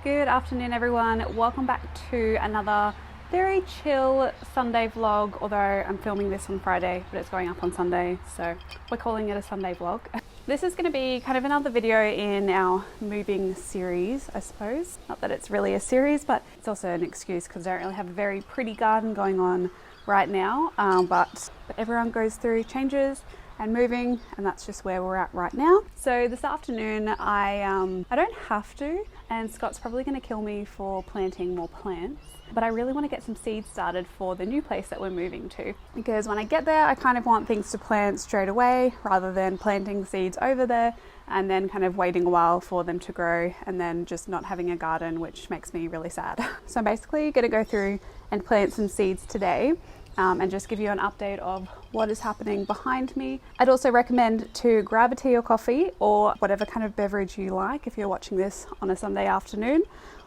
Good afternoon everyone, welcome back to another very chill Sunday vlog, although I'm filming this on Friday but it's going up on Sunday, so we're calling it a Sunday vlog. This is going to be kind of another video in our moving series, I suppose. Not that it's really a series, but it's also an excuse because I don't really have a very pretty garden going on right now, but everyone goes through changes and moving, and that's just where we're at right now. So this afternoon I don't have to, and Scott's probably going to kill me for planting more plants, but I really want to get some seeds started for the new place that we're moving to, because when I get there I kind of want things to plant straight away rather than planting seeds over there and then kind of waiting a while for them to grow and then just not having a garden, which makes me really sad. So I'm basically going to go through and plant some seeds today, and just give you an update of what is happening behind me. I'd also recommend to grab a tea or coffee or whatever kind of beverage you like if you're watching this on a Sunday afternoon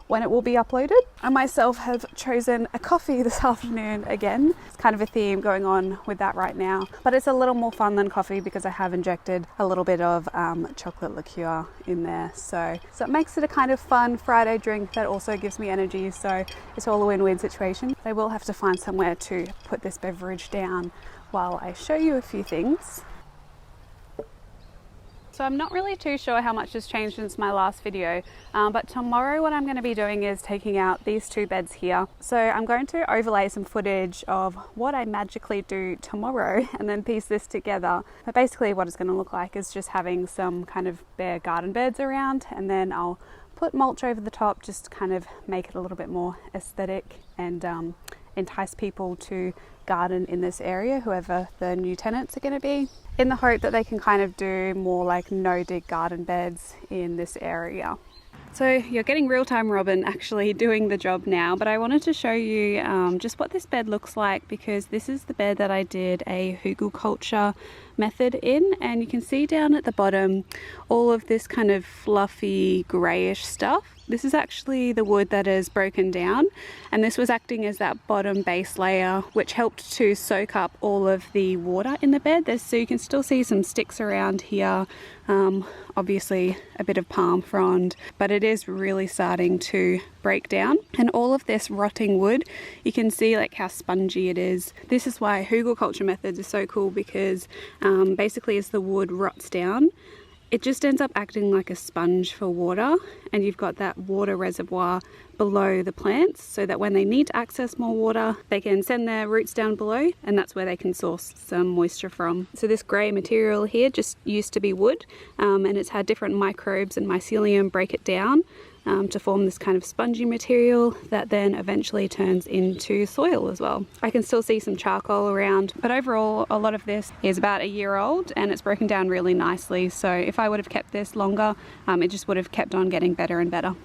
when it will be uploaded. I myself have chosen a coffee this afternoon again. It's kind of a theme going on with that right now, but it's a little more fun than coffee because I have injected a little bit of chocolate liqueur in there. So it makes it a kind of fun Friday drink that also gives me energy. So it's all a win-win situation. I will have to find somewhere to put this beverage down while I show you a few things. So I'm not really too sure how much has changed since my last video, but tomorrow what I'm going to be doing is taking out these two beds here. So I'm going to overlay some footage of what I magically do tomorrow and then piece this together. But basically what it's going to look like is just having some kind of bare garden beds around, and then I'll put mulch over the top just to kind of make it a little bit more aesthetic and entice people to garden in this area, whoever the new tenants are going to be, in the hope that they can kind of do more like no-dig garden beds in this area. So you're getting real-time Robyn actually doing the job now, but I wanted to show you just what this bed looks like, because this is the bed that I did a hugelkultur method in, and you can see down at the bottom all of this kind of fluffy greyish stuff. This is actually the wood that is broken down, and this was acting as that bottom base layer which helped to soak up all of the water in the bed. So you can still see some sticks around here, obviously a bit of palm frond, but it is really starting to break down. And all of this rotting wood, you can see like how spongy it is. This is why hugelkultur methods are so cool, because basically as the wood rots down, it just ends up acting like a sponge for water, and you've got that water reservoir below the plants so that when they need to access more water, they can send their roots down below, and that's where they can source some moisture from. So this grey material here just used to be wood, and it's had different microbes and mycelium break it down to form this kind of spongy material that then eventually turns into soil as well. I can still see some charcoal around, but overall a lot of this is about a year old and it's broken down really nicely. So if I would have kept this longer, it just would have kept on getting better and better.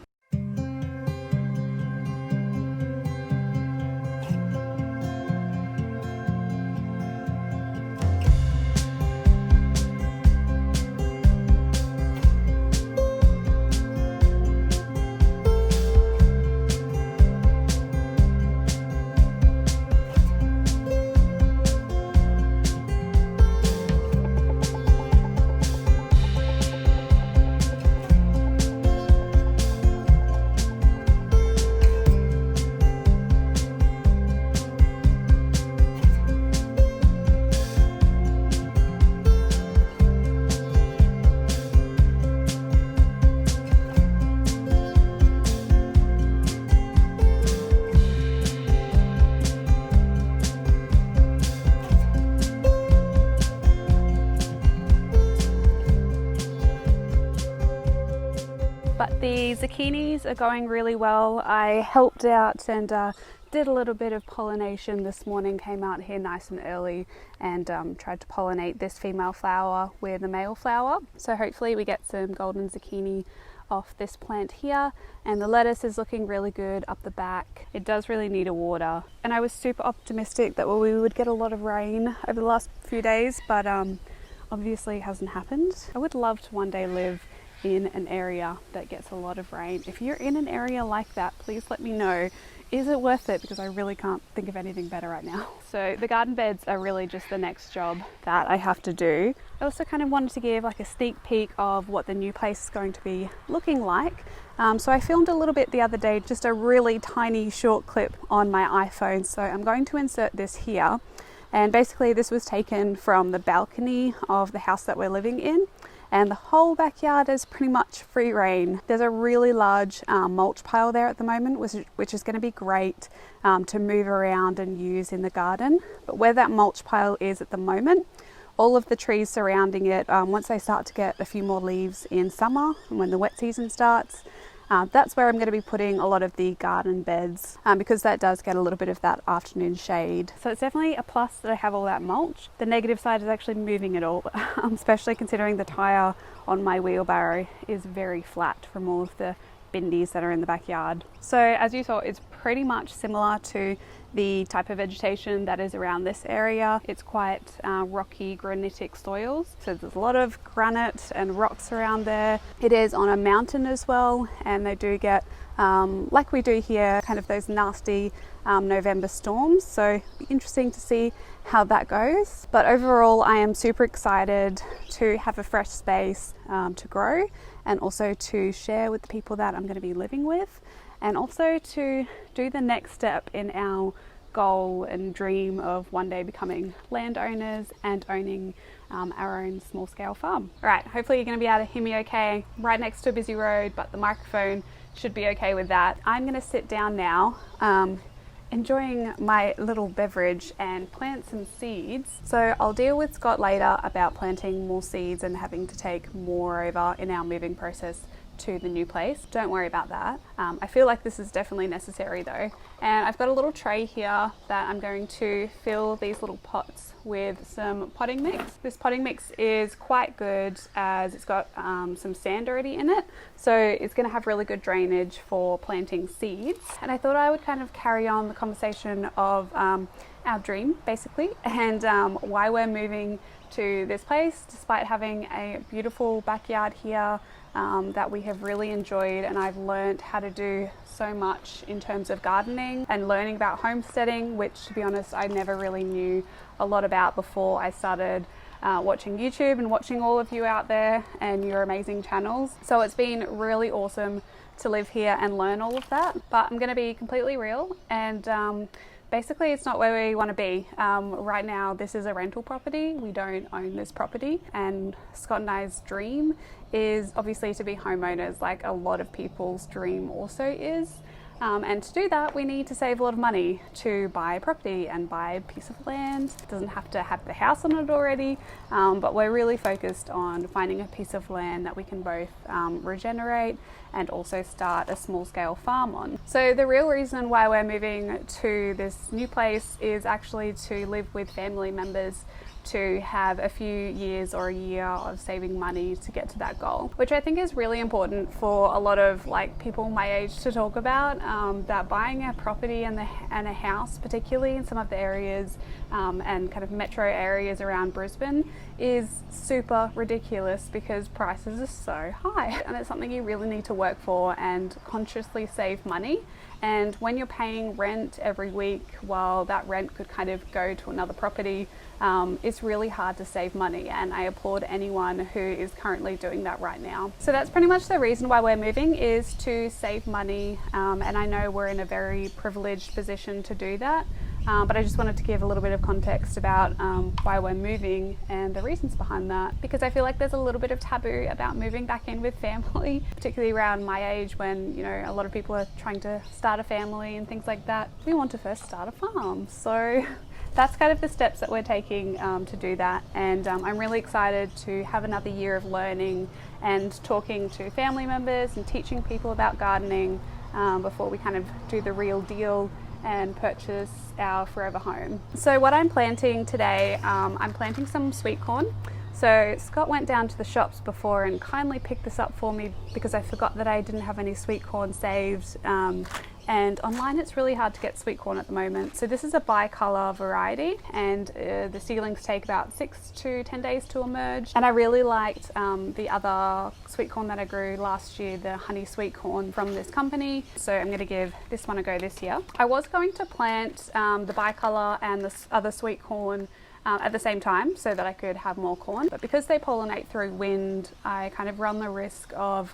But the zucchinis are going really well. I helped out and did a little bit of pollination this morning, came out here nice and early and tried to pollinate this female flower with the male flower. So hopefully we get some golden zucchini off this plant here, and the lettuce is looking really good up the back. It does really need a water, and I was super optimistic that we would get a lot of rain over the last few days, but obviously it hasn't happened. I would love to one day live in an area that gets a lot of rain. If you're in an area like that, please let me know. Is it worth it? Because I really can't think of anything better right now. So the garden beds are really just the next job that I have to do. I also kind of wanted to give like a sneak peek of what the new place is going to be looking like. So I filmed a little bit the other day, just a really tiny short clip on my iPhone. So I'm going to insert this here. And basically this was taken from the balcony of the house that we're living in. And the whole backyard is pretty much free reign. There's a really large mulch pile there at the moment, which is going to be great to move around and use in the garden. But where that mulch pile is at the moment, all of the trees surrounding it, once they start to get a few more leaves in summer and when the wet season starts, that's where I'm going to be putting a lot of the garden beds because that does get a little bit of that afternoon shade. So it's definitely a plus that I have all that mulch. The negative side is actually moving it all, especially considering the tyre on my wheelbarrow is very flat from all of the bindies that are in the backyard. So as you saw, it's pretty much similar to the type of vegetation that is around this area. It's quite rocky granitic soils, so there's a lot of granite and rocks around there. It is on a mountain as well, and they do get like we do here, kind of those nasty November storms, so it'll be interesting to see how that goes. But overall I am super excited to have a fresh space to grow, and also to share with the people that I'm going to be living with, and also to do the next step in our goal and dream of one day becoming landowners and owning our own small scale farm. All right, hopefully you're going to be able to hear me okay. I'm right next to a busy road, but the microphone should be okay with that. I'm going to sit down now, enjoying my little beverage and plant some seeds. So I'll deal with Scott later about planting more seeds and having to take more over in our moving process to the new place. Don't worry about that. I feel like this is definitely necessary though. And I've got a little tray here that I'm going to fill these little pots with some potting mix. This potting mix is quite good as it's got some sand already in it. So it's going to have really good drainage for planting seeds. And I thought I would kind of carry on the conversation of our dream basically, and why we're moving to this place despite having a beautiful backyard here that we have really enjoyed, and I've learned how to do so much in terms of gardening and learning about homesteading, which to be honest I never really knew a lot about before I started watching YouTube and watching all of you out there and your amazing channels. So it's been really awesome to live here and learn all of that. But I'm going to be completely real, and basically it's not where we want to be. Right now this is a rental property. We don't own this property, and Scott and I's dream is obviously to be homeowners, like a lot of people's dream also is. And to do that we need to save a lot of money to buy a property and buy a piece of land. It doesn't have to have the house on it already, but we're really focused on finding a piece of land that we can both regenerate and also start a small scale farm on. So the real reason why we're moving to this new place is actually to live with family members, to have a few years or a year of saving money to get to that goal, which I think is really important for a lot of like people my age to talk about, that buying a property and a house, particularly in some of the areas and kind of metro areas around Brisbane, is super ridiculous because prices are so high, and it's something you really need to work for and consciously save money. And when you're paying rent every week while that rent could kind of go to another property, it's really hard to save money, and I applaud anyone who is currently doing that right now. So that's pretty much the reason why we're moving, is to save money, and I know we're in a very privileged position to do that. But I just wanted to give a little bit of context about why we're moving and the reasons behind that, because I feel like there's a little bit of taboo about moving back in with family, particularly around my age when, you know, a lot of people are trying to start a family and things like that. We want to first start a farm. So that's kind of the steps that we're taking to do that. And I'm really excited to have another year of learning and talking to family members and teaching people about gardening before we kind of do the real deal and purchase our forever home. So what I'm planting today, I'm planting some sweet corn. So Scott went down to the shops before and kindly picked this up for me because I forgot that I didn't have any sweet corn saved, and and online it's really hard to get sweet corn at the moment. So this is a bicolour variety, and the seedlings take about 6 to 10 days to emerge. And I really liked the other sweet corn that I grew last year, the honey sweet corn from this company. So I'm going to give this one a go this year. I was going to plant the bicolour and the other sweet corn at the same time so that I could have more corn, but because they pollinate through wind, I kind of run the risk of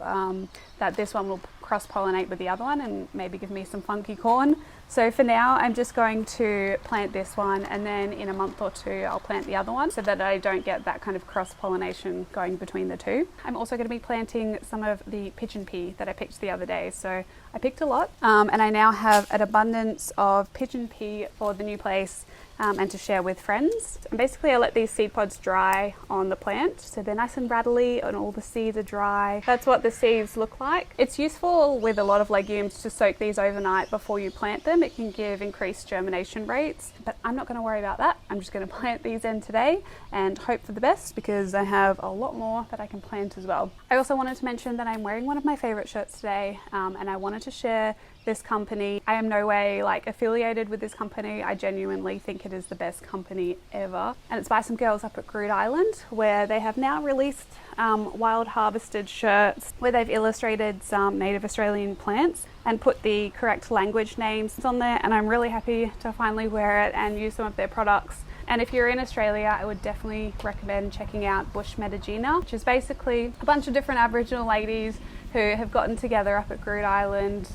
that this one will cross-pollinate with the other one and maybe give me some funky corn. So for now I'm just going to plant this one, and then in a month or two I'll plant the other one so that I don't get that kind of cross-pollination going between the two. I'm also going to be planting some of the pigeon pea that I picked the other day. So I picked a lot and I now have an abundance of pigeon pea for the new place and to share with friends. And basically I let these seed pods dry on the plant so they're nice and rattly and all the seeds are dry. That's what the seeds look like. It's useful with a lot of legumes to soak these overnight before you plant them. It can give increased germination rates, but I'm not going to worry about that. I'm just going to plant these in today and hope for the best, because I have a lot more that I can plant as well. I also wanted to mention that I'm wearing one of my favorite shirts today, and I wanted to share this company. I am no way affiliated with this company. I genuinely think it is the best company ever, and it's by some girls up at Groote Island, where they have now released wild harvested shirts where they've illustrated some native Australian plants and put the correct language names on there, and I'm really happy to finally wear it and use some of their products. And if you're in Australia, I would definitely recommend checking out Bush Medicina, which is basically a bunch of different Aboriginal ladies who have gotten together up at Groote Island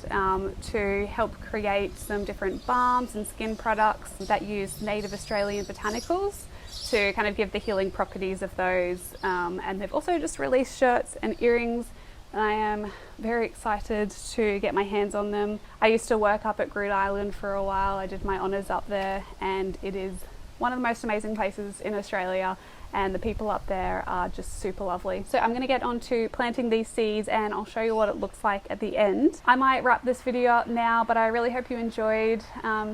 to help create some different balms and skin products that use native Australian botanicals to kind of give the healing properties of those. And they've also just released shirts and earrings. I am very excited to get my hands on them. I used to work up at Groote Island for a while. I did my honours up there, and it is one of the most amazing places in Australia, and the people up there are just super lovely. So I'm going to get on to planting these seeds, and I'll show you what it looks like at the end. I might wrap this video up now, but I really hope you enjoyed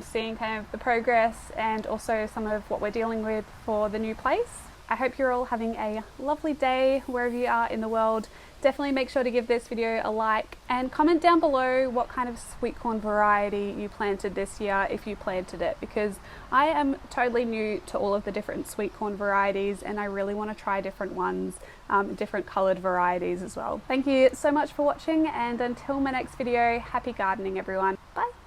seeing kind of the progress and also some of what we're dealing with for the new place. I hope you're all having a lovely day wherever you are in the world. Definitely make sure to give this video a like and comment down below what kind of sweet corn variety you planted this year, if you planted it, because I am totally new to all of the different sweet corn varieties and I really want to try different ones, different coloured varieties as well. Thank you so much for watching, and until my next video, happy gardening everyone. Bye!